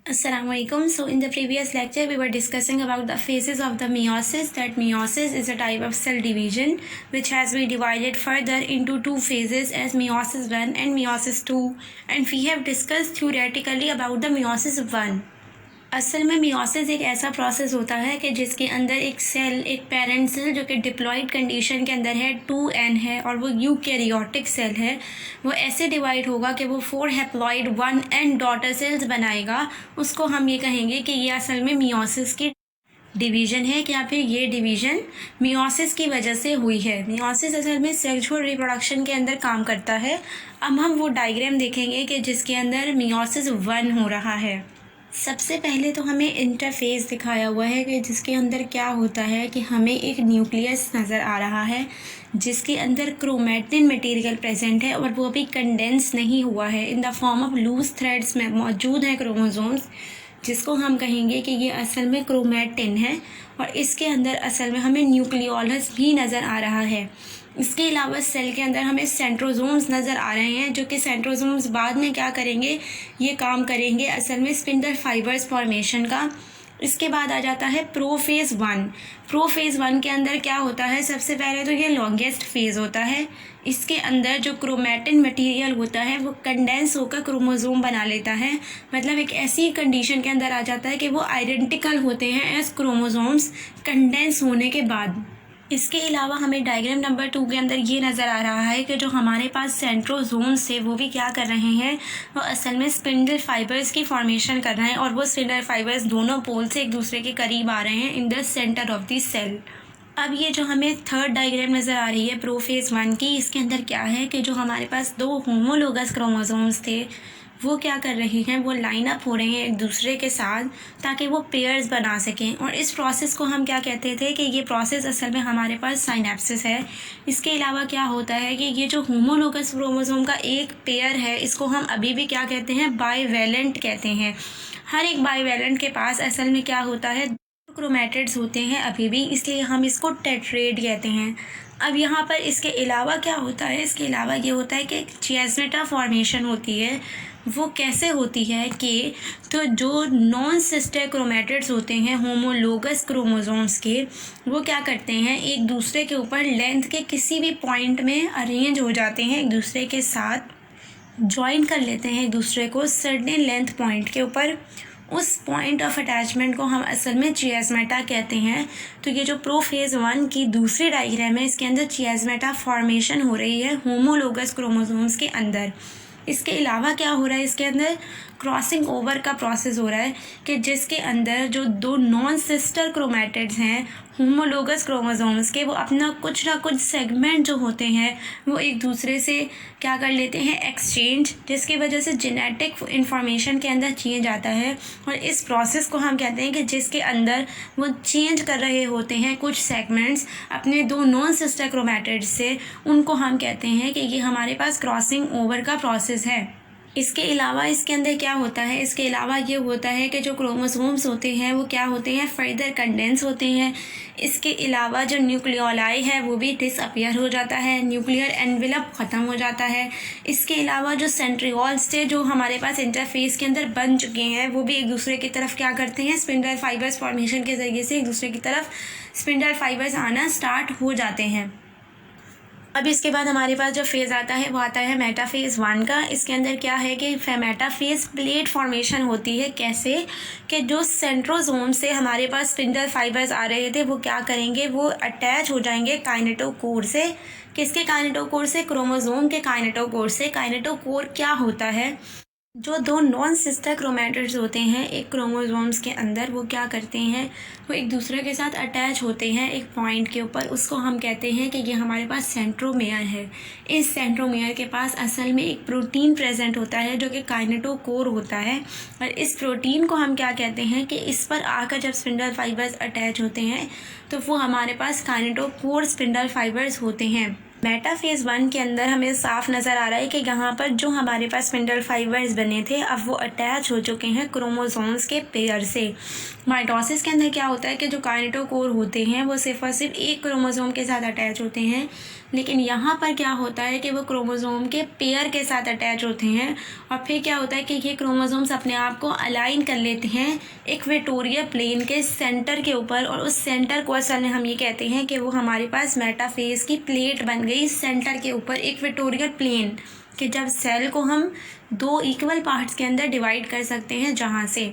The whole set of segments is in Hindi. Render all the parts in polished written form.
Assalamualaikum. So in the previous lecture we were discussing about the phases of the meiosis. That meiosis is a type of cell division which has been divided further into two phases as meiosis 1 and meiosis 2, and we have discussed theoretically about the meiosis 1. असल में मियोसिस एक ऐसा प्रोसेस होता है कि जिसके अंदर एक सेल, एक पेरेंट सेल जो कि डिप्लॉयड कंडीशन के अंदर है 2n है और वो यूकैरियोटिक सेल है, वो ऐसे डिवाइड होगा कि वो 4 हैप्लॉइड 1n डॉटर सेल्स बनाएगा। उसको हम ये कहेंगे कि ये असल में मियोसिस की डिवीज़न है कि या फिर ये डिवीज़न मियोसिस की वजह से हुई है। मियोसिस असल में सेक्सुअल रिप्रोडक्शन के अंदर काम करता है। अब हम वो डायग्राम देखेंगे कि जिसके अंदर मियोसिस 1 हो रहा है। सबसे पहले तो हमें इंटरफेस दिखाया हुआ है कि जिसके अंदर क्या होता है कि हमें एक न्यूक्लियस नज़र आ रहा है जिसके अंदर क्रोमैटिन मटेरियल प्रेजेंट है और वो अभी कंडेंस नहीं हुआ है, in the form of loose threads में मौजूद हैं क्रोमोसोम्स, जिसको हम कहेंगे कि ये असल में क्रोमैटिन है। और इसके अंदर असल में हमें न्यूक्लियोलस भी नज़र आ रहा है। इसके अलावा सेल के अंदर हमें सेंट्रोसोम्स नज़र आ रहे हैं, जो कि सेंट्रोसोम्स बाद में क्या करेंगे, ये काम करेंगे असल में स्पिंडल फाइबर्स फॉर्मेशन का। इसके बाद आ जाता है प्रोफेज़ 1। प्रोफेज़ 1 के अंदर क्या होता है, सबसे पहले तो ये लॉन्गेस्ट फेज़ होता है। इसके अंदर जो क्रोमैटिन मटेरियल होता है वो कंडेंस होकर क्रोमोसोम बना लेता है, मतलब एक ऐसी कंडीशन के अंदर आ जाता है कि वो आइडेंटिकल होते हैं एज क्रोमोसोम्स कंडेंस होने के बाद। इसके अलावा हमें डायग्राम नंबर 2 के अंदर ये नज़र आ रहा है कि जो हमारे पास सेंट्रोसोम्स थे वो भी क्या कर रहे हैं, वो असल में स्पिंडल फाइबर्स की फॉर्मेशन कर रहे हैं और वो स्पिंडल फाइबर्स दोनों पोल से एक दूसरे के करीब आ रहे हैं in the centre of the cell. अब ये जो हमें थर्ड डायग्राम नज़र आ रही है प्रोफेज़ 1 की, इसके अंदर क्या है कि जो हमारे पास 2 होमोलोगस क्रोमोसोम्स थे वो क्या कर रहे हैं, वो लाइन अप हो रहे हैं एक दूसरे के साथ ताकि वो पेयर्स बना सकें। और इस प्रोसेस को हम क्या कहते थे कि ये प्रोसेस असल में हमारे पास साइनेप्सिस है। इसके अलावा क्या होता है कि ये जो होमोलोगस क्रोमोसोम का एक पेयर है इसको हम अभी भी क्या कहते हैं, बाईवैलेंट कहते हैं। हर एक बाईवैलेंट के पास असल में क्या होता है, क्रोमैटिड्स होते हैं अभी भी, इसलिए हम इसको टेट्रेड कहते हैं। अब यहाँ पर इसके अलावा क्या होता है, इसके अलावा ये होता है कि चियास्मेटा फॉर्मेशन होती है। वो कैसे होती है कि तो जो नॉन सिस्टर क्रोमैटिड्स होते हैं होमोलोगस क्रोमोसोम्स के, वो क्या करते हैं, एक दूसरे के ऊपर लेंथ के किसी भी पॉइंट में अरेंज हो जाते हैं, एक दूसरे के साथ ज्वाइन कर लेते हैं एक दूसरे को सर्टेन लेंथ पॉइंट के ऊपर। उस पॉइंट ऑफ अटैचमेंट को हम असल में चियास्मेटा कहते हैं। तो ये जो प्रोफेज़ 1 की दूसरी डायग्राम है इसके अंदर चियास्मेटा फॉर्मेशन हो रही है होमोलोगस क्रोमोसोम्स के अंदर। इसके अलावा क्या हो रहा है, इसके अंदर क्रॉसिंग ओवर का प्रोसेस हो रहा है कि जिसके अंदर जो 2 नॉन सिस्टर क्रोमैटिड्स हैं होमोलोगस क्रोमोसोम्स के, वो अपना कुछ ना कुछ सेगमेंट जो होते हैं वो एक दूसरे से क्या कर लेते हैं, एक्सचेंज, जिसकी वजह से जेनेटिक इन्फॉर्मेशन के अंदर चेंज आता है। और इस प्रोसेस को हम कहते हैं कि जिसके अंदर वो चेंज कर रहे होते हैं कुछ सेगमेंट्स अपने 2 नॉन सिस्टर क्रोमैटिड्स से, उनको हम कहते हैं कि ये हमारे पास क्रॉसिंग ओवर का प्रोसेस है। इसके अलावा इसके अंदर क्या होता है, इसके अलावा ये होता है कि जो क्रोमोसोम्स होते हैं वो क्या होते हैं, फर्दर कंडेंस होते हैं। इसके अलावा जो न्यूक्लियोलाई है वो भी डिसअपियर हो जाता है, न्यूक्लियर एनवेलप ख़त्म हो जाता है। इसके अलावा जो सेंट्रियोल्स थे जो हमारे पास इंटरफेस के अंदर बन चुके हैं वो भी एक दूसरे की तरफ क्या करते हैं, स्पिंडल फाइबर्स फॉर्मेशन के ज़रिए से एक दूसरे की तरफ स्पिंडल फाइबर्स आना स्टार्ट हो जाते हैं। अब इसके बाद हमारे पास जो फेज़ आता है वो आता है मेटाफेज़ 1 का। इसके अंदर क्या है कि मेटाफेज़ प्लेट फॉर्मेशन होती है। कैसे कि जो सेंट्रोसोम से हमारे पास स्पिंडल फाइबर्स आ रहे थे वो क्या करेंगे, वो अटैच हो जाएंगे काइनेटोकोर से। किसके काइनेटोकोर से, क्रोमोसोम के काइनेटोकोर से। काइनेटोकोर क्या होता है, जो 2 नॉन सिस्टर क्रोमैटिड्स होते हैं एक क्रोमोसोम्स के अंदर, वो क्या करते हैं, वो एक दूसरे के साथ अटैच होते हैं एक पॉइंट के ऊपर। उसको हम कहते हैं कि ये हमारे पास सेंट्रोमेयर है। इस सेंट्रोमेयर के पास असल में एक प्रोटीन प्रेजेंट होता है जो कि काइनेटोकोर होता है। और इस प्रोटीन को हम क्या कहते हैं कि इस पर आकर जब स्पिंडल फाइबर्स अटैच होते हैं तो वो हमारे पास काइनेटोकोर स्पिंडल फाइबर्स होते हैं। मेटाफेज 1 के अंदर हमें साफ नज़र आ रहा है कि यहाँ पर जो हमारे पास स्पिंडल फाइबर्स बने थे अब वो अटैच हो चुके हैं क्रोमोसोम्स के पेयर से। माइटोसिस के अंदर क्या होता है कि जो काइनेटोकोर होते हैं वो सिर्फ और सिर्फ एक क्रोमोसोम के साथ अटैच होते हैं, लेकिन यहाँ पर क्या होता है कि वो क्रोमोसोम के पेयर के साथ अटैच होते हैं और फिर क्या होता है कि ये क्रोमोसोम्स अपने आप को अलाइन कर लेते हैं इक्वेटोरियल प्लेन के सेंटर के ऊपर, और उस सेंटर को असल में हम ये कहते हैं कि वो हमारे पास मेटाफेज की प्लेट बन गई सेंटर के ऊपर इक्वेटोरियल प्लेन कि जब सेल को हम 2 इक्वल पार्ट्स के अंदर डिवाइड कर सकते हैं जहाँ से।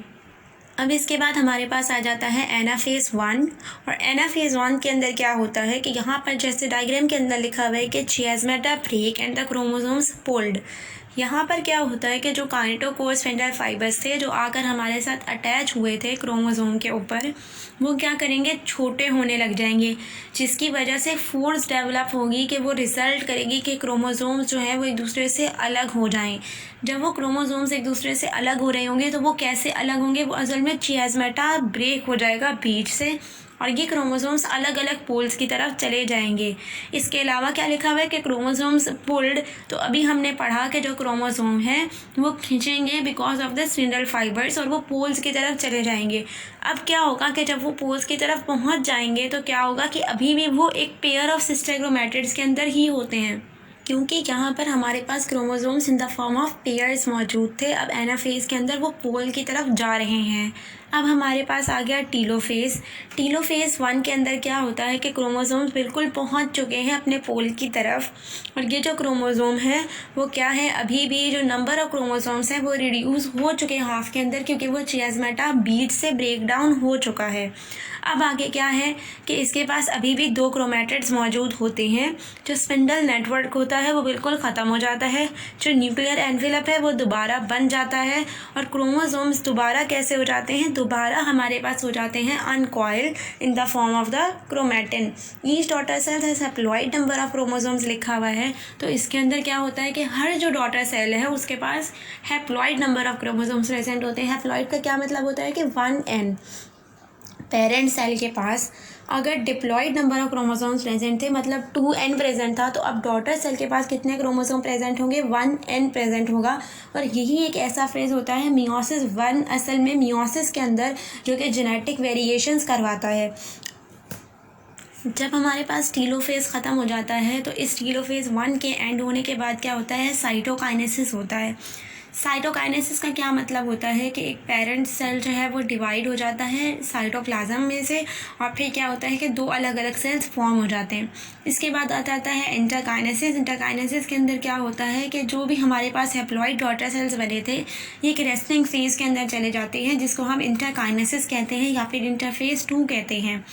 अब इसके बाद हमारे पास आ जाता है एनाफेज 1, और एनाफेज 1 के अंदर क्या होता है कि यहाँ पर जैसे डायग्राम के अंदर लिखा हुआ है कि chiasmata break and the chromosomes fold. यहाँ पर क्या होता है कि जो काइनेटोकोर स्पिंडल फाइबर्स थे जो आकर हमारे साथ अटैच हुए थे क्रोमोसोम के ऊपर, वो क्या करेंगे, छोटे होने लग जाएंगे, जिसकी वजह से फोर्स डेवलप होगी कि वो रिजल्ट करेगी कि क्रोमोसोम्स जो हैं वो एक दूसरे से अलग हो जाएं। जब वो क्रोमोसोम्स एक दूसरे से अलग हो रहे होंगे तो वो कैसे अलग होंगे, वो असल में चियाज़्मेटा ब्रेक हो जाएगा बीच से और ये क्रोमोसोम्स अलग अलग पोल्स की तरफ चले जाएंगे। इसके अलावा क्या लिखा हुआ है कि क्रोमोसोम्स पुल्ड, तो अभी हमने पढ़ा कि जो क्रोमोसोम हैं वो खींचेंगे because of the spindle fibres और वो पोल्स की तरफ चले जाएंगे। अब क्या होगा कि जब वो पोल्स की तरफ पहुंच जाएंगे तो क्या होगा कि अभी भी वो एक पेयर ऑफ सिस्टर क्रोमैटिड्स के अंदर ही होते हैं, क्योंकि यहाँ पर हमारे पास chromosomes in the form of pairs मौजूद थे। अब एनाफेज के अंदर वो पोल की तरफ जा रहे हैं। अब हमारे पास आ गया टीलोफेज। टीलोफेज 1 के अंदर क्या होता है कि क्रोमोसोम्स बिल्कुल पहुँच चुके हैं अपने पोल की तरफ, और ये जो क्रोमोसोम है वो क्या है, अभी भी जो नंबर ऑफ क्रोमोसोम्स हैं वो रिड्यूस हो चुके हैं हाफ के अंदर, क्योंकि वो चियाज़्मेटा बीट से ब्रेक डाउन हो चुका है। अब आगे क्या है कि इसके पास अभी भी 2 क्रोमैटिड्स मौजूद होते हैं। जो स्पिंडल नेटवर्क होता है वो बिल्कुल ख़त्म हो जाता है, जो न्यूक्लियर एनवेलप है वो दोबारा बन जाता है, और क्रोमोसोम्स दोबारा कैसे हो जाते हैं, दोबारा हमारे पास हो जाते हैं uncoiled in the form of the chromatin. Each daughter cell has haploid number of chromosomes लिखा हुआ है, तो इसके अंदर क्या होता है कि हर जो डॉटर सेल है उसके पास haploid number of chromosomes present होते हैं। हैप्लॉइड का क्या मतलब होता है कि 1n। पेरेंट सेल के पास अगर diploid number of chromosomes present थे, मतलब 2n प्रेजेंट था, तो अब डॉटर सेल के पास कितने क्रोमोसोम प्रेजेंट होंगे, 1n प्रेजेंट होगा। और यही एक ऐसा फेज होता है मियोसिस 1, असल में मियोसिस के अंदर, जो कि जेनेटिक वेरिएशंस करवाता है। जब हमारे पास टीलोफेज ख़त्म हो जाता है तो इस टीलोफेज 1 के एंड होने के बाद क्या होता है, साइटोकाइनेसिस होता है। साइटोकाइनेसिस का क्या मतलब होता है कि एक पेरेंट सेल जो है वो डिवाइड हो जाता है साइटोप्लाज्म में से, और फिर क्या होता है कि 2 अलग अलग सेल्स फॉर्म हो जाते हैं। इसके बाद आ जाता है इंटरकाइनेसिस। इंटरकाइनेसिस के अंदर क्या होता है कि जो भी हमारे पास हैप्लॉइड डॉटर सेल्स बने थे ये एक रेस्टिंग फेज के अंदर चले जाते हैं, जिसको हम इंटरकाइनेसिस कहते हैं या फिर इंटरफेज 2 कहते हैं।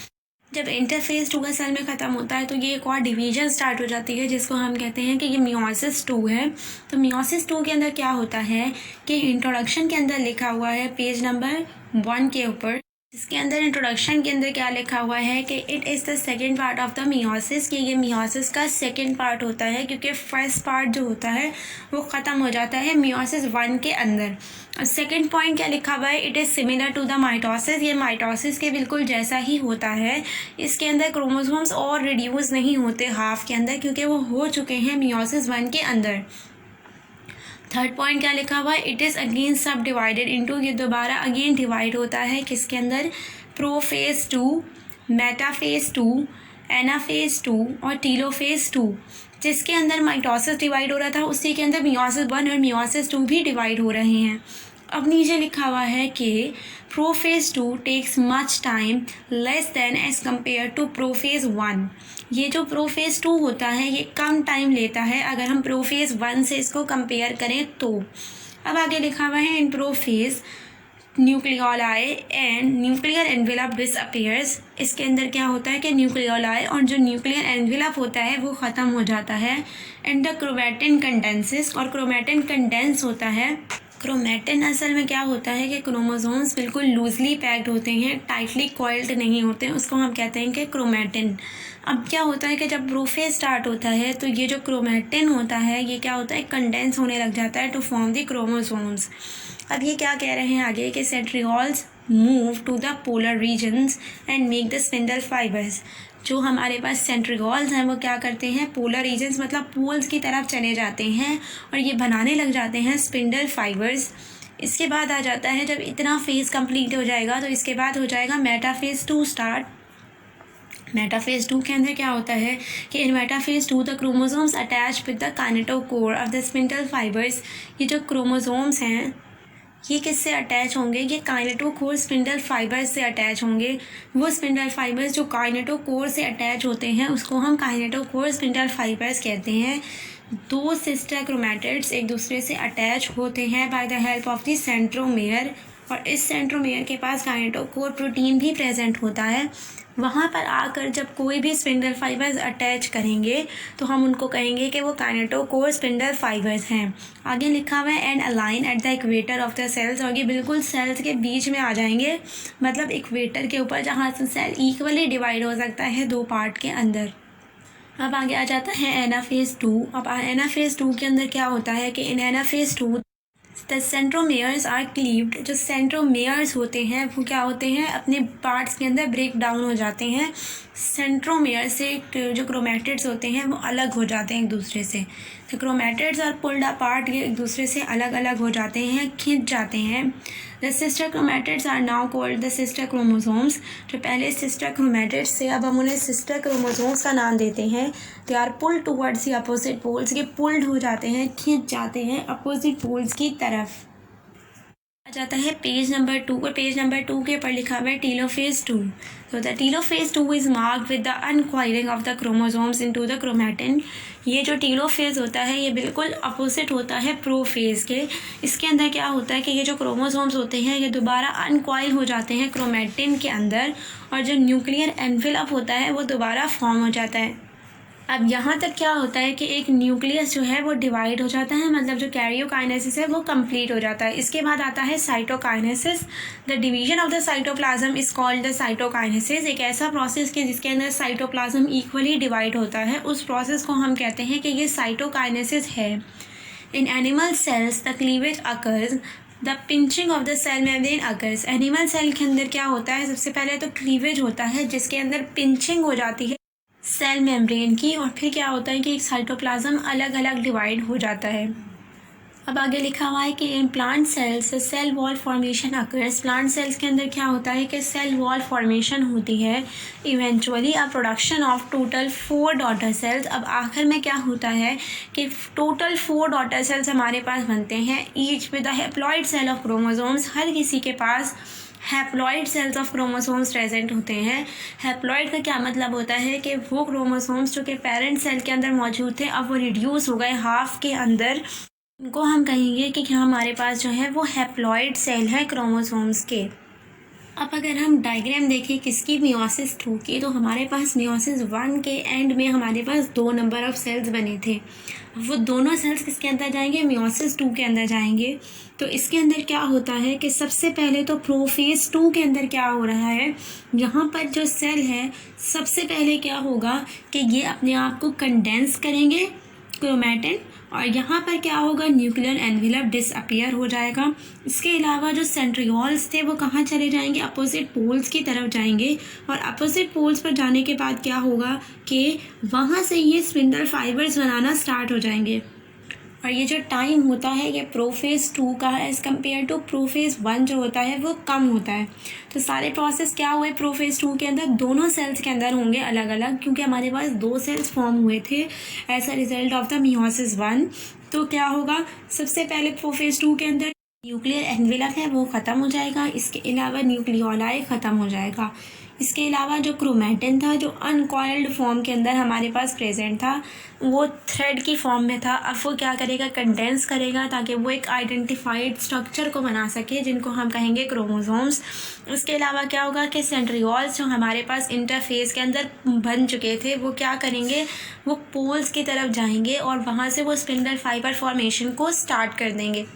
जब इंटरफेज 2 का सेल में ख़त्म होता है तो ये एक और डिवीजन स्टार्ट हो जाती है, जिसको हम कहते हैं कि ये मियोसिस 2 है। तो मियोसिस 2 के अंदर क्या होता है कि इंट्रोडक्शन के अंदर लिखा हुआ है पेज नंबर 1 के ऊपर, इसके अंदर इंट्रोडक्शन के अंदर क्या लिखा हुआ है कि it is the second part of the meiosis, कि ये मियोसिस का सेकेंड पार्ट होता है, क्योंकि फर्स्ट पार्ट जो होता है वो ख़त्म हो जाता है मियोसिस 1 के अंदर। सेकेंड पॉइंट क्या लिखा हुआ है, it is similar to the mitosis. ये माइटोसिस के बिल्कुल जैसा ही होता है। इसके अंदर क्रोमोसोम्स और रिड्यूस नहीं होते हाफ के अंदर, क्योंकि वो हो चुके हैं मियोसिस 1 के अंदर। थर्ड पॉइंट क्या लिखा हुआ है, इट इज़ अगेन सब डिवाइडेड इनटू, ये दोबारा अगेन डिवाइड होता है किसके अंदर, प्रोफेज 2, मेटाफेज 2, एनाफेज 2 और टीलोफेज 2। जिसके अंदर माइटोसिस डिवाइड हो रहा था उसी के अंदर मियोसिस 1 और मियोसिस 2 भी डिवाइड हो रहे हैं। अब नीचे लिखा हुआ है कि prophase 2 takes much time less than as compare to prophase 1। ये जो प्रोफेज 2 होता है ये कम टाइम लेता है अगर हम प्रोफेज 1 से इसको कंपेयर करें तो। अब आगे लिखा हुआ है in prophase nucleoli and nuclear envelope disappears. इसके अंदर क्या होता है कि न्यूक्लियोलाई और जो न्यूक्लियर एनवेलप होता है वो ख़त्म हो जाता है, एंड द क्रोमैटिन कंडेंसेस, और क्रोमैटिन कंडेंस होता है। क्रोमैटिन असल में क्या होता है कि क्रोमोसोम्स बिल्कुल लूजली पैक्ड होते हैं, टाइटली कॉइल्ड नहीं होते हैं, उसको हम कहते हैं कि क्रोमैटिन। अब क्या होता है कि जब प्रोफेज स्टार्ट होता है तो ये जो क्रोमैटिन होता है ये क्या होता है, कंडेंस होने लग जाता है टू फॉर्म द क्रोमोसोम्स। अब ये क्या कह रहे हैं आगे कि centrioles move to the polar regions and make the spindle fibres. जो हमारे पास सेंट्रियोल्स हैं वो क्या करते हैं, पोलर रीजन्स मतलब पोल्स की तरफ चले जाते हैं और ये बनाने लग जाते हैं स्पिंडल फाइबर्स। इसके बाद आ जाता है, जब इतना फेज़ कंप्लीट हो जाएगा तो इसके बाद हो जाएगा मेटाफेज़ 2 स्टार्ट। मेटाफेज़ 2 के अंदर क्या होता है कि in metaphase 2 the chromosomes attach with the kinetochore of the spindle fibres. ये जो क्रोमोसोम्स हैं ये किससे अटैच होंगे, ये काइनेटोकोर स्पिंडल फाइबर्स से अटैच होंगे। वो स्पिंडल फाइबर्स जो काइनेटोकोर से अटैच होते हैं उसको हम काइनेटोकोर स्पिंडल फाइबर्स कहते हैं। दो सिस्टर क्रोमैटिड्स एक दूसरे से अटैच होते हैं by the help of the centromere, और इस सेंट्रोमेयर के पास काइनेटोकोर प्रोटीन भी प्रेजेंट होता है। वहाँ पर आकर जब कोई भी स्पिंडल फाइबर्स अटैच करेंगे तो हम उनको कहेंगे कि वो काइनेटोकोर स्पिंडल फाइबर्स हैं। आगे लिखा हुआ है and align at the equator of the cells, और ये बिल्कुल सेल्स के बीच में आ जाएंगे, मतलब इक्वेटर के ऊपर जहाँ से सेल इक्वली डिवाइड हो सकता है दो पार्ट के अंदर। अब आगे आ जाता है एनाफेज़ 2। अब एनाफेज़ 2 के अंदर क्या होता है कि इन एनाफेज़ 2 द सेंट्रोमेयर्स आर क्लीव्ड। जो सेंट्रोमेयर्स होते हैं वो क्या होते हैं, अपने पार्ट्स के अंदर ब्रेक डाउन हो जाते हैं। सेंट्रोमेयर से जो क्रोमैटिड्स होते हैं वो अलग हो जाते हैं एक दूसरे से। The chromatids are pulled apart, ये एक दूसरे से अलग अलग हो जाते हैं, खिंच जाते हैं। The sister chromatids are now called the sister chromosomes. जो पहले सिस्टर क्रोमैटिड्स थे अब हम उन्हें सिस्टर क्रोमोसोम्स का नाम देते हैं। They are pulled towards the opposite poles, ये पुल्ड हो जाते हैं, खिंच जाते हैं अपोजिट पोल्स की तरफ। आ जाता है पेज नंबर 2, और पेज नंबर 2 के ऊपर लिखा हुआ है टीलोफेज़ 2। तो the telophase 2 is marked with the uncoiling of the chromosomes into the chromatin. ये जो टीलोफेज़ होता है ये बिल्कुल अपोजिट होता है प्रोफेज़ के। इसके अंदर क्या होता है कि ये जो क्रोमोसोम्स होते हैं ये दोबारा अनकॉइल हो जाते हैं क्रोमैटिन के अंदर, और जो न्यूक्लियर एनवेलप होता है वो दोबारा फॉर्म हो जाता है। अब यहाँ तक क्या होता है कि एक न्यूक्लियस जो है वो डिवाइड हो जाता है, मतलब जो कैरियोकाइनेसिस है वो कंप्लीट हो जाता है। इसके बाद आता है cytokinesis. The division of the cytoplasm is called the cytokinesis. एक ऐसा प्रोसेस कि जिसके अंदर साइटोप्लाज्म इक्वली डिवाइड होता है, उस प्रोसेस को हम कहते हैं कि ये साइटोकाइनेसिस है। In animal cells the cleavage occurs, the pinching of the cell membrane occurs. Animal cell के अंदर क्या होता है, सबसे पहले तो क्लीवेज होता है जिसके अंदर पिंचिंग हो जाती है सेल मेम्ब्रेन की, और फिर क्या होता है कि एक साइटोप्लाज्म अलग अलग डिवाइड हो जाता है। अब आगे लिखा हुआ है कि in plant cells cell wall formation occurs. Plant cells के अंदर क्या होता है कि सेल वॉल फॉर्मेशन होती है। Eventually a production of total 4 daughter cells. अब आखिर में क्या होता है कि टोटल 4 डॉटर सेल्स हमारे पास बनते हैं, each with the haploid cell of chromosomes. हर किसी के पास haploid cells of chromosomes present होते हैं। हैप्लॉइड का क्या मतलब होता है कि वो क्रोमोसोम्स जो कि पेरेंट सेल के अंदर मौजूद थे अब वो रिड्यूस हो गए हाफ के अंदर, उनको हम कहेंगे कि हमारे पास जो है वो हैप्लॉइड सेल है क्रोमोसोम्स के। अब अगर हम डायग्राम देखें किसकी, मियोसिस 2 की, तो हमारे पास मियोसिस 1 के एंड में हमारे पास 2 नंबर ऑफ सेल्स बने थे। वो दोनों सेल्स किसके अंदर जाएंगे, मियोसिस 2 के अंदर जाएंगे। तो इसके अंदर क्या होता है कि सबसे पहले तो प्रोफेज़ 2 के अंदर क्या हो रहा है, यहाँ पर जो सेल है सबसे पहले क्या होगा कि ये अपने आप को कंडेंस करेंगे क्रोमैटिन, और यहाँ पर क्या होगा, न्यूक्लियर एनवेलप डिसअपियर हो जाएगा। इसके अलावा जो सेंट्रियोल्स थे वो कहाँ चले जाएंगे, अपोजिट पोल्स की तरफ जाएंगे, और अपोजिट पोल्स पर जाने के बाद क्या होगा कि वहाँ से ये स्पिंडल फाइबर्स बनाना स्टार्ट हो जाएंगे। और ये जो टाइम होता है ये प्रोफेज़ 2 का एज़ कम्पेयर टू प्रोफेज़ 1 जो होता है वो कम होता है। तो सारे प्रोसेस क्या हुए प्रोफेज़ 2 के अंदर, दोनों सेल्स के अंदर होंगे अलग अलग, क्योंकि हमारे पास 2 सेल्स फॉर्म हुए थे as a result of the meiosis 1। तो क्या होगा, सबसे पहले प्रोफेज़ 2 के अंदर न्यूक्लियर एनवेलप है वो ख़त्म हो जाएगा, इसके अलावा न्यूक्लियोलाई ख़त्म हो जाएगा। इसके अलावा जो क्रोमैटिन था जो अनकॉइल्ड फॉर्म के अंदर हमारे पास प्रेजेंट था वो थ्रेड की फॉर्म में था। अब वो क्या करेगा, कंडेंस करेगा ताकि वो एक आइडेंटिफाइड स्ट्रक्चर को बना सके जिनको हम कहेंगे क्रोमोसोम्स। इसके अलावा क्या होगा कि सेंट्रियोल्स जो हमारे पास इंटरफेस के अंदर बन चुके थे वो क्या करेंगे, वो पोल्स की तरफ जाएंगे और वहाँ से वो स्पिंडल फाइबर फॉर्मेशन को स्टार्ट कर देंगे।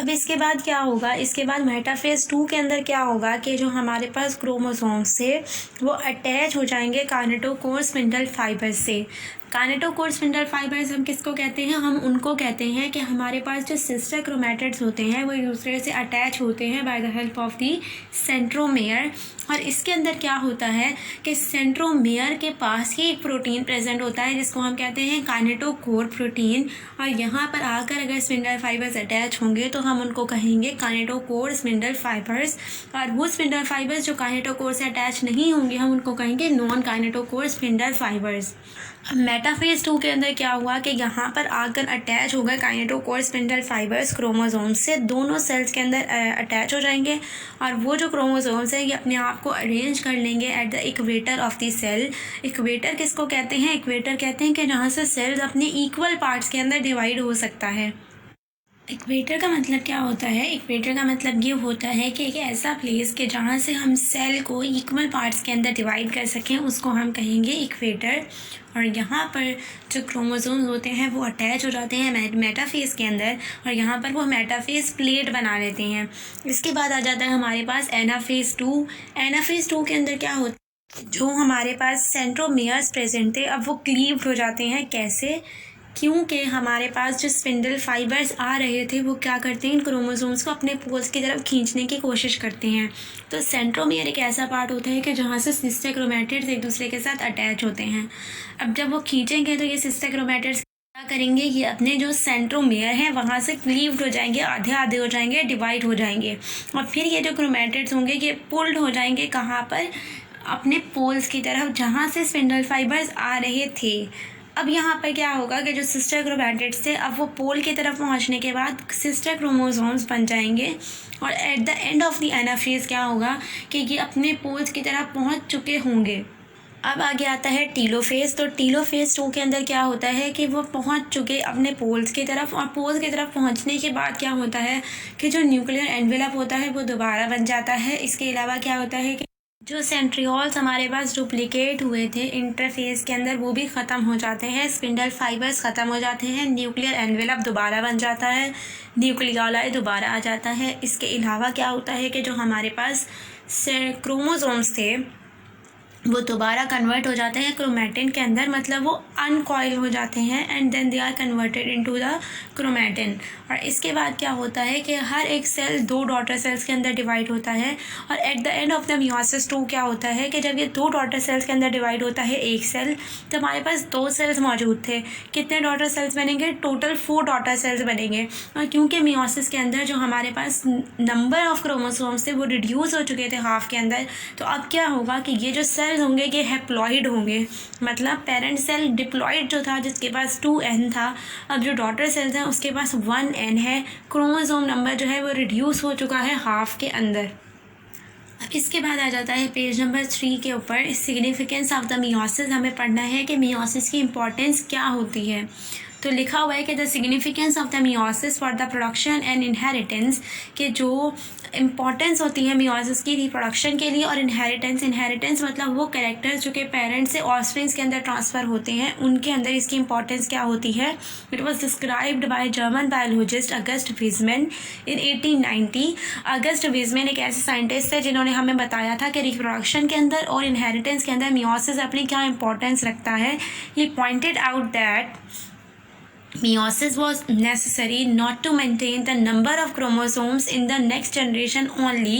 अब इसके बाद क्या होगा, इसके बाद मेटाफेज़ 2 के अंदर क्या होगा कि जो हमारे पास क्रोमोसोम्स थे वो अटैच हो जाएंगे काइनेटोकोर स्पिंडल फाइबर से। काइनेटोकोर स्पिंडल फाइबर्स हम किसको कहते हैं? हम उनको कहते हैं कि हमारे पास जो सिस्टर क्रोमैटिड्स होते हैं वो एक दूसरे से अटैच होते हैं by the help of the centromere. और इसके अंदर क्या होता है कि सेंट्रोमेयर के पास ही एक प्रोटीन प्रेजेंट होता है जिसको हम कहते हैं काइनेटोकोर प्रोटीन। और यहाँ पर आकर अगर स्पिंडल फाइबर्स अटैच होंगे तो हम उनको कहेंगे काइनेटोकोर स्पिंडल फाइबर्स। और वो स्पिंडल फाइबर्स जो काइनेटोकोर से अटैच नहीं होंगे हम उनको कहेंगे नॉन काइनेटोकोर स्पिंडल फाइबर्स। अब मेटाफेज 2 के अंदर क्या हुआ कि यहाँ पर आकर अटैच हो गए काइनेटोकोर स्पिंडल फाइबर्स क्रोमोसोम्स से, दोनों सेल्स के अंदर अटैच हो जाएंगे और वो जो क्रोमोसोम्स है ये अपने आप को अरेंज कर लेंगे at the equator of the cell. Equator किसको कहते हैं? इक्वेटर कहते हैं कि जहाँ से सेल्स अपने इक्वल पार्ट्स के अंदर डिवाइड हो सकता है। इक्वेटर का मतलब क्या होता है? इक्वेटर का मतलब ये होता है कि एक ऐसा प्लेस कि जहाँ से हम सेल को इक्वल पार्ट्स के अंदर डिवाइड कर सकें उसको हम कहेंगे इक्वेटर। और यहाँ पर जो क्रोमोसोम्स होते हैं वो अटैच हो जाते हैं मेटाफेज के अंदर और यहाँ पर वो मेटाफेज प्लेट बना लेते हैं। इसके बाद आ जाता है हमारे पास एनाफेज 2। एनाफेज 2 के अंदर क्या होता है? जो हमारे पास सेंट्रोमेयर्स प्रेजेंट थे अब वो क्लीव्ड हो जाते हैं। कैसे? क्योंकि हमारे पास जो स्पिंडल फाइबर्स आ रहे थे वो क्या करते हैं? इन क्रोमोसोम्स को अपने पोल्स की तरफ खींचने की कोशिश करते हैं। तो सेंट्रोमियर एक ऐसा पार्ट होता है कि जहाँ से सिस्टर क्रोमैटिड्स एक दूसरे के साथ अटैच होते हैं। अब जब वो खींचेंगे तो ये सिस्टर क्रोमैटिड्स क्या करेंगे? ये अपने जो सेंट्रोमियर हैं वहाँ से क्लीव्ड हो जाएंगे, आधे आधे हो जाएंगे, डिवाइड हो जाएंगे और फिर ये जो क्रोमैटिड्स होंगे ये पुल्ड हो जाएंगे कहाँ पर? अपने पोल्स की तरफ जहाँ से स्पिंडल फाइबर्स आ रहे थे। अब यहाँ पर क्या होगा कि जो सिस्टर क्रोमैटिड्स थे अब वो पोल की तरफ पहुँचने के बाद सिस्टर क्रोमोसोम्स बन जाएंगे और at the end of the anaphase क्या होगा कि ये अपने पोल्स की तरफ पहुँच चुके होंगे। अब आगे आता है टीलोफेज। तो टीलोफेज 2 के अंदर क्या होता है कि वो पहुँच चुके अपने पोल्स की तरफ और पोल्स की तरफ पहुँचने के बाद क्या होता है कि जो न्यूक्लियर एनवेलप होता है वो दोबारा बन जाता है। इसके अलावा क्या होता है कि जो सेंट्रियोल्स हमारे पास डुप्लीकेट हुए थे इंटरफेस के अंदर वो भी ख़त्म हो जाते हैं, स्पिंडल फाइबर्स ख़त्म हो जाते हैं, न्यूक्लियर एनवेलप दोबारा बन जाता है, न्यूक्लियोलाई दोबारा आ जाता है। इसके अलावा क्या होता है कि जो हमारे पास क्रोमोसोम्स थे वो दोबारा कन्वर्ट हो जाते हैं क्रोमैटिन के अंदर, मतलब वो अनकॉइल हो जाते हैं and then they are converted into the chromatin. और इसके बाद क्या होता है कि हर एक सेल 2 डॉटर सेल्स के अंदर डिवाइड होता है और at the end of the meiosis 2 क्या होता है कि जब ये 2 डॉटर सेल्स के अंदर डिवाइड होता है एक सेल, तो हमारे पास 2 सेल्स मौजूद थे। कितने डॉटर सेल्स बनेंगे? टोटल 4 डॉटर सेल्स बनेंगे। और क्योंकि मियोसिस के अंदर जो हमारे पास नंबर ऑफ क्रोमोसोम्स थे वो रिड्यूस हो चुके थे हाफ के अंदर, तो अब क्या होगा कि ये जो सेल्स होंगे ये हैप्लॉइड होंगे, मतलब पेरेंट सेल डिप्लॉइड जो था जिसके पास 2n था, अब जो डॉटर सेल्स हैं उसके पास 1n है। क्रोमोसोम नंबर जो है वो रिड्यूस हो चुका है हाफ के अंदर। अब इसके बाद आ जाता है पेज नंबर 3 के ऊपर सिग्निफिकेंस ऑफ द मियोसिस। हमें पढ़ना है कि मियोसिस की इम्पोर्टेंस क्या होती है। तो लिखा हुआ है कि the significance of the meiosis for the production and inheritance, कि जो इम्पॉर्टेंस होती है मियोसिस की रिप्रोडक्शन के लिए और इनहेरिटेंस मतलब वो कैरेक्टर्स जो कि पेरेंट्स से ऑफस्प्रिंग्स के अंदर ट्रांसफ़र होते हैं उनके अंदर इसकी इम्पॉर्टेंस क्या होती है। It was described by German biologist August Weissman in 1890। August Weissman एक ऐसे साइंटिस्ट थे जिन्होंने हमें बताया था कि रिप्रोडक्शन के अंदर और इनहेरिटेंस के अंदर मियोसिस अपनी क्या इंपॉर्टेंस रखता है। He pointed out that meiosis was necessary not to maintain the number of chromosomes in the next generation only,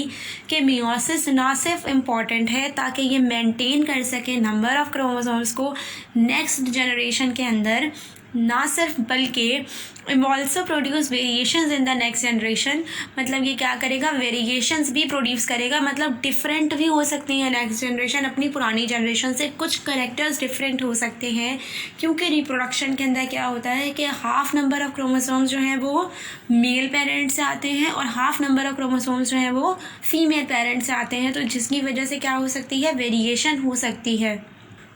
कि meiosis ना सिर्फ इम्पॉर्टेंट है ताकि ये मेंटेन कर सके नंबर ऑफ क्रोमोसोम्स को नेक्स्ट जनरेशन के अंदर, ना सिर्फ बल्कि also produce variations in the next generation, मतलब ये क्या करेगा? वेरिएशंस भी प्रोड्यूस करेगा, मतलब डिफरेंट भी हो सकती हैं नेक्स्ट जनरेशन अपनी पुरानी जनरेशन से, कुछ करेक्टर्स डिफरेंट हो सकते हैं। क्योंकि रिप्रोडक्शन के अंदर क्या होता है कि हाफ नंबर ऑफ क्रोमोसोम्स जो हैं वो मेल पेरेंट से आते हैं और हाफ नंबर ऑफ क्रोमोसोम्स जो हैं वो फीमेल पेरेंट से आते हैं, तो जिसकी वजह से क्या हो सकती है? वेरिएशन हो सकती है।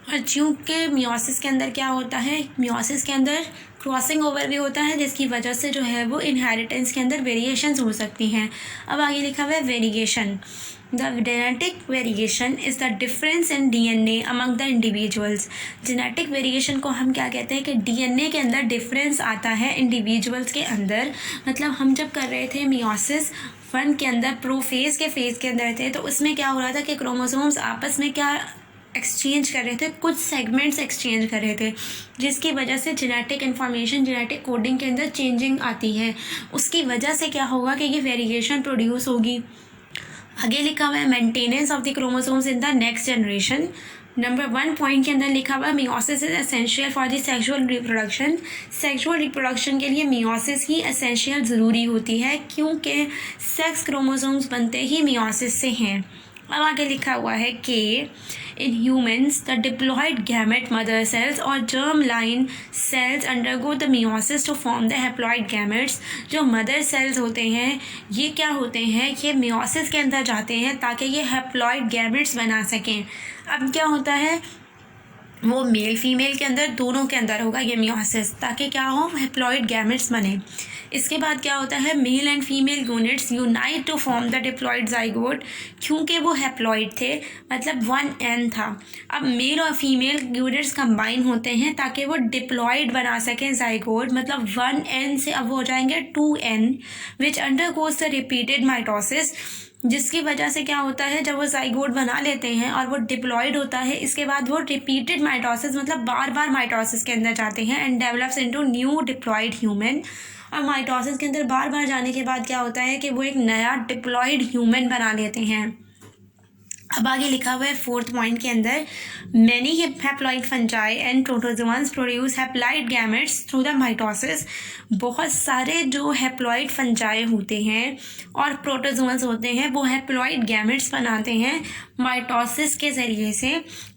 और चूँकि मियोसिस के अंदर क्या होता है? मियोसिस के अंदर क्रॉसिंग ओवर भी होता है जिसकी वजह से जो है वो इनहेरिटेंस के अंदर वेरिएशंस हो सकती हैं। अब आगे लिखा हुआ है variation. The genetic variation is the difference in DNA among the individuals. Genetic variation को हम क्या कहते हैं कि DNA के अंदर डिफरेंस आता है इंडिविजुअल्स के अंदर। मतलब हम जब कर रहे थे मियोसिस 1 के अंदर प्रोफेज के फेज़ के अंदर थे, तो उसमें क्या हो रहा था कि क्रोमोसोम्स आपस में क्या एक्सचेंज कर रहे थे, कुछ सेगमेंट्स एक्सचेंज कर रहे थे, जिसकी वजह से जेनेटिक इन्फॉर्मेशन, जेनेटिक कोडिंग के अंदर चेंजिंग आती है। उसकी वजह से क्या होगा कि ये वेरिएशन प्रोड्यूस होगी। आगे लिखा हुआ है maintenance of the chromosomes in the next generation. Number 1 point के अंदर लिखा हुआ meiosis is essential for the sexual reproduction. Sexual reproduction के लिए मियोसिस ही एसेंशियल ज़रूरी होती है, क्योंकि सेक्स क्रोमोसोम्स बनते ही मियोसिस से हैं। अब आगे लिखा हुआ है कि in humans the diploid gamete mother cells और germ line cells undergo the meiosis to form the haploid gametes. जो मदर सेल्स होते हैं ये क्या होते हैं, ये मियोसिस के अंदर जाते हैं ताकि ये हैप्लॉइड गैमेट्स बना सकें। अब क्या होता है, वो मेल फीमेल के अंदर दोनों के अंदर होगा ये मियोसिस, ताकि क्या हो, हैप्लॉइड गैमेट्स बने। इसके बाद क्या होता है, male and female units unite to form the diploid zygote. क्योंकि वो हैप्लॉइड थे, मतलब 1n था। अब मेल और फीमेल यूनिट्स कंबाइन होते हैं ताकि वो डिप्लॉयड बना सकें जाइगोट, मतलब 1n से अब हो जाएंगे 2n, which undergoes the repeated mitosis. जिसकी वजह से क्या होता है, जब वो जाइगोट बना लेते हैं और वो डिप्लॉयड होता है, इसके बाद वो रिपीटेड माइटोसिस, मतलब बार बार माइटोसिस के अंदर जाते हैं and develops into new diploid human. और माइटोसिस के अंदर बार बार जाने के बाद क्या होता है कि वो एक नया डिप्लॉयड ह्यूमन बना लेते हैं। अब आगे लिखा हुआ है 4th पॉइंट के अंदर, many haploid fungi and protozoans produce haploid gametes through the mitosis. बहुत सारे जो हैप्लॉइड फंजाई होते हैं और प्रोटोजोआन्स होते हैं वो हैप्लॉइड गैमेट्स बनाते हैं माइटोसिस के ज़रिए से।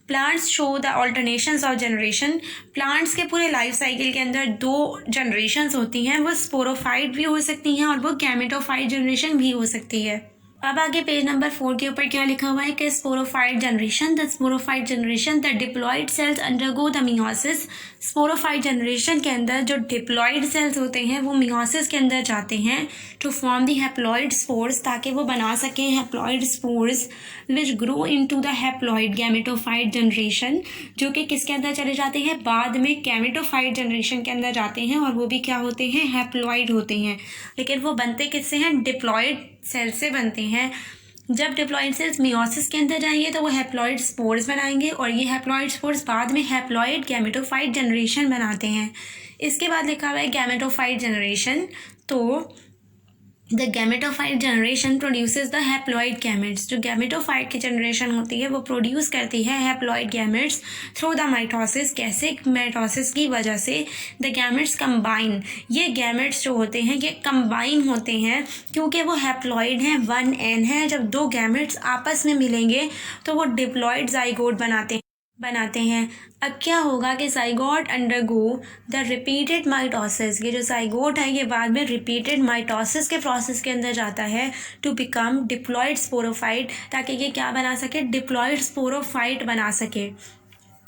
Plants show the alternations of generation. Plants के पूरे लाइफ साइकिल के अंदर 2 जनरेशन्स होती हैं, वो स्पोरोफाइट भी हो सकती हैं और वो गैमेटोफाइट जनरेशन भी हो सकती है। अब आगे पेज नंबर 4 के ऊपर क्या लिखा हुआ है कि sporophyte generation, the sporophyte generation the diploid cells undergo the meiosis. Sporophyte generation के अंदर जो डिप्लॉयड सेल्स होते हैं वो मियोसिस के अंदर जाते हैं to form the haploid spores, ताकि वो बना सकें haploid spores which grow into the haploid gametophyte generation, जो कि किसके अंदर चले जाते हैं, बाद में गैमेटोफाइट जनरेशन के अंदर जाते हैं और वो भी क्या होते हैं, हैप्लॉयड होते हैं। लेकिन वो बनते किससे हैं, डिप्लॉयड सेल से बनते हैं। जब डिप्लॉयड सेल्स मियोसिस के अंदर जाएंगे तो वो हैप्लॉयड स्पोर्स बनाएंगे और ये हैप्लॉयड स्पोर्स बाद में हैप्लॉयड गैमेटोफाइट जनरेशन बनाते हैं। इसके बाद लिखा हुआ है गैमेटोफाइट जनरेशन, तो the gametophyte generation produces the haploid gametes. जो गैमेटोफाइट की जनरेशन होती है वो प्रोड्यूस करती है haploid gametes through the mitosis. कैसे, माइटोसिस की वजह से द गैमेट्स कंबाइन। ये गैमेट्स जो होते हैं ये कंबाइन होते हैं क्योंकि वो हैप्लॉइड हैं, 1n है। जब 2 गैमेट्स आपस में मिलेंगे तो वो डिप्लॉयड जाइगोट बनाते हैं। अब क्या होगा कि zygote undergo the repeated mitosis. ये जो जाइगोट है ये बाद में रिपीटेड माइटोसिस के प्रोसेस के अंदर जाता है टू बिकम डिप्लॉयड स्पोरोफाइट, ताकि ये क्या बना सके, डिप्लॉयड स्पोरोफाइट बना सके।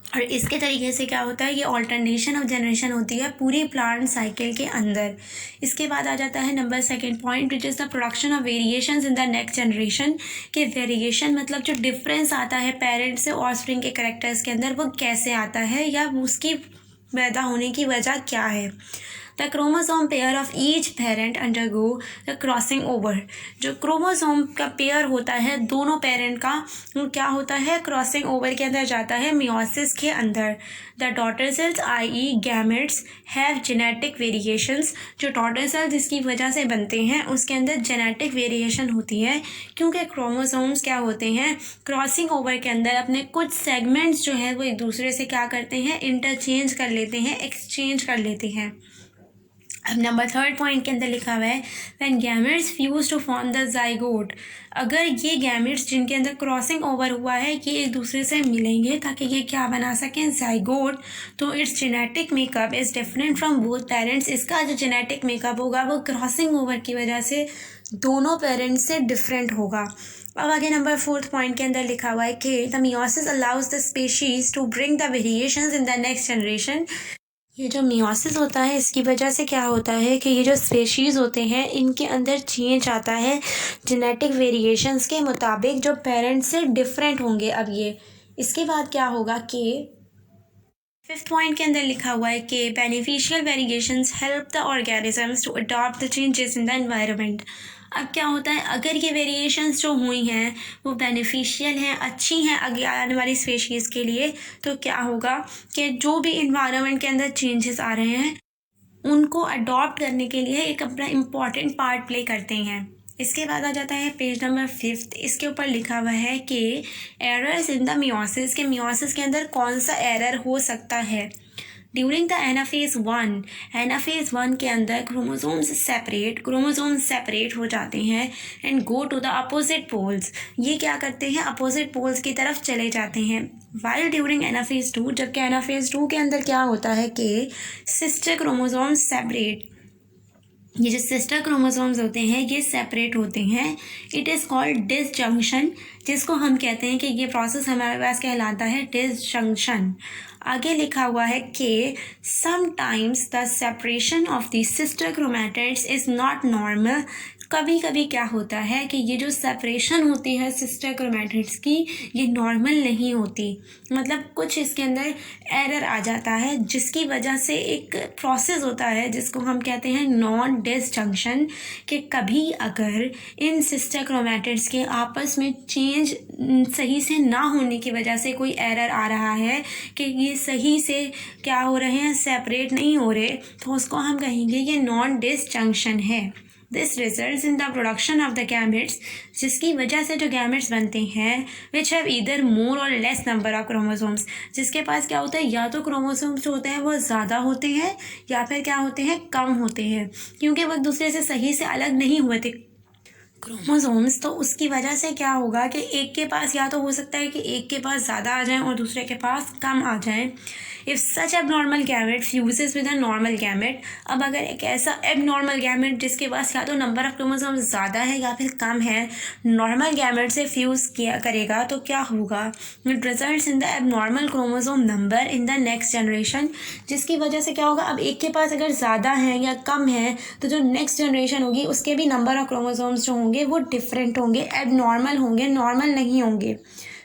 और इसके तरीके से क्या होता है, ये ऑल्टरनेशन ऑफ जनरेशन होती है पूरी प्लांट साइकिल के अंदर। इसके बाद आ जाता है number 2 point, which is the production of variations in the next generation. के वेरिएशन मतलब जो डिफरेंस आता है पेरेंट्स से ऑफस्प्रिंग के कैरेक्टर्स के अंदर, वो कैसे आता है या उसकी पैदा होने की वजह क्या है। The chromosome pair of each parent undergo the crossing over. जो क्रोमोसोम का पेयर होता है दोनों पेरेंट का, वो क्या होता है, क्रॉसिंग ओवर के अंदर जाता है मियोसिस के अंदर। The daughter cells i.e. Gametes have genetic variations. जो डॉटर सेल्स जिसकी वजह से बनते हैं उसके अंदर जेनेटिक वेरिएशन होती है, क्योंकि क्रोमोसोम्स क्या होते हैं, क्रॉसिंग ओवर के अंदर अपने कुछ सेगमेंट्स जो है वो एक दूसरे से क्या करते हैं, इंटरचेंज कर लेते हैं, एक्सचेंज कर लेते हैं। अब नंबर 3 पॉइंट के अंदर लिखा हुआ है when gametes fuse to form the zygote. अगर ये गैमेट्स जिनके अंदर क्रॉसिंग ओवर हुआ है ये एक दूसरे से मिलेंगे ताकि ये क्या बना सकें, जाइगोट, तो it's genetic makeup is different from both parents. इसका जो जेनेटिक मेकअप होगा वो क्रॉसिंग ओवर की वजह से दोनों पेरेंट्स से डिफरेंट होगा। अब आगे नंबर 4 पॉइंट के अंदर लिखा हुआ है कि the meiosis allows the species to bring the variations in the next generation. ये जो मियोसिस होता है इसकी वजह से क्या होता है कि ये जो स्पेशीज़ होते हैं इनके अंदर चेंज आता है जेनेटिक वेरिएशंस के मुताबिक जो पेरेंट्स से डिफरेंट होंगे। अब ये इसके बाद क्या होगा कि 5th पॉइंट के अंदर लिखा हुआ है कि beneficial variations help the organisms to adopt the changes in the environment. अब क्या होता है, अगर ये वेरिएशंस जो हुई हैं वो बेनिफिशियल हैं, अच्छी हैं आगे आने वाली स्पेशीज़ के लिए, तो क्या होगा कि जो भी इन्वायरमेंट के अंदर चेंजेस आ रहे हैं उनको अडॉप्ट करने के लिए एक अपना इम्पॉर्टेंट पार्ट प्ले करते हैं। इसके बाद आ जाता है पेज नंबर 5। इसके ऊपर लिखा हुआ है कि एरर्स इन द मियोसिस, के मियोसिस के अंदर कौन सा एरर हो सकता है। ड्यूरिंग द एनाफेज 1 के अंदर क्रोमोसोम्स सेपरेट हो जाते हैं and go to the opposite poles. ये क्या करते हैं, अपोजिट पोल्स की तरफ चले जाते हैं। वाइल ड्यूरिंग एनाफेज 2, जबकि एनाफेज 2 के अंदर क्या होता है कि सिस्टर क्रोमोसोम्स सेपरेट, ये जो सिस्टर क्रोमोसोम्स होते हैं ये सेपरेट होते हैं। इट इज़ कॉल्ड डिसजंक्शन, जिसको हम कहते हैं कि ये प्रोसेस हमारे पास कहलाता है डिसजंक्शन। आगे लिखा हुआ है कि sometimes the separation of the sister chromatids is not normal. कभी कभी क्या होता है कि ये जो सेपरेशन होती है सिस्टर क्रोमैटिड्स की, ये नॉर्मल नहीं होती, मतलब कुछ इसके अंदर एरर आ जाता है, जिसकी वजह से एक प्रोसेस होता है जिसको हम कहते हैं नॉन डिसजंक्शन। कि कभी अगर इन सिस्टर क्रोमैटिड्स के आपस में चेंज सही से ना होने की वजह से कोई एरर आ रहा है कि ये सही से क्या हो रहे हैं, सेपरेट नहीं हो रहे, तो उसको हम कहेंगे ये नॉन डिसजंक्शन है। This results in the production of the gametes, जिसकी वजह से जो गैमेट्स बनते हैं विच हैव ईदर मोर और लेस नंबर ऑफ क्रोमोसोम्स, जिसके पास क्या होता है, या तो क्रोमोसोम्स जो होते हैं वो ज़्यादा होते हैं या फिर क्या होते हैं, कम होते हैं, क्योंकि वो एक दूसरे से सही से अलग नहीं हुए थे क्रोमोसोम्स। तो उसकी वजह से क्या होगा कि एक के पास या तो हो सकता है कि एक के पास ज़्यादा आ जाए और दूसरे के पास कम आ जाए। If such abnormal gamete fuses with a normal gamete, अब अगर एक ऐसा एबनॉर्मल गैमेट जिसके पास या तो नंबर ऑफ क्रोमोसोम्स ज़्यादा है या फिर कम है, नॉर्मल गैमेट से फ्यूज़ किया करेगा तो क्या होगा, it results in the abnormal chromosome number in the next generation. जिसकी वजह से क्या होगा, अब एक के पास अगर ज़्यादा है या कम है तो जो नेक्स्ट जनरेशन होगी उसके भी नंबर ऑफ क्रोमोसोम्स जो होंगे वो डिफरेंट होंगे, एबनॉर्मल होंगे, नॉर्मल नहीं होंगे।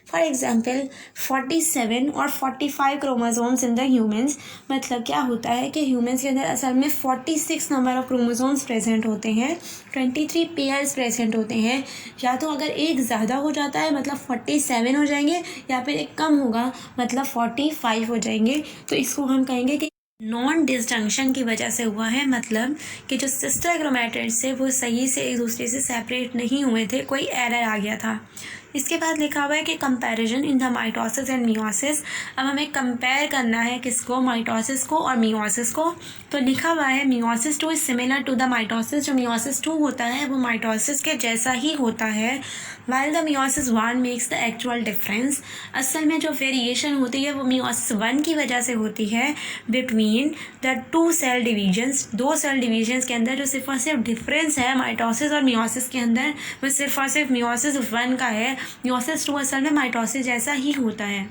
फॉर एग्जाम्पल 47 और 45 क्रोमोसोम्स इन द ह्यूमन्स, मतलब क्या होता है कि ह्यूमन्स के अंदर असल में 46 नंबर ऑफ क्रोमोसोम्स प्रेजेंट होते हैं, 23 पेयर्स प्रेजेंट होते हैं। या तो अगर एक ज़्यादा हो जाता है मतलब 47 हो जाएंगे, या फिर एक कम होगा मतलब 45 हो जाएंगे। तो इसको हम कहेंगे कि नॉन डिसजंक्शन की वजह से हुआ है, मतलब कि जो सिस्टर क्रोमैटिड्स थे वो सही से एक दूसरे से सेपरेट नहीं हुए थे, कोई एरर आ गया था। इसके बाद लिखा हुआ है कि comparison in the mitosis and meiosis. अब हमें कंपेयर करना है किसको, माइटोसिस को और मियोसिस को। तो लिखा हुआ है meiosis 2 is similar to the mitosis. जो मियोसिस 2 होता है वो माइटोसिस के जैसा ही होता है। While the meiosis 1 makes the actual difference, असल में जो वेरिएशन होती है वो मियोसिस 1 की वजह से होती है between the 2 cell divisions. 2 cell divisions के अंदर जो सिर्फ और सिर्फ डिफरेंस है माइटोसिस और मियोसिस के अंदर, वो सिर्फ और सिर्फ मियोसिस 1 का है। मियोसिस 2 असल में माइटोसिस जैसा ही होता है।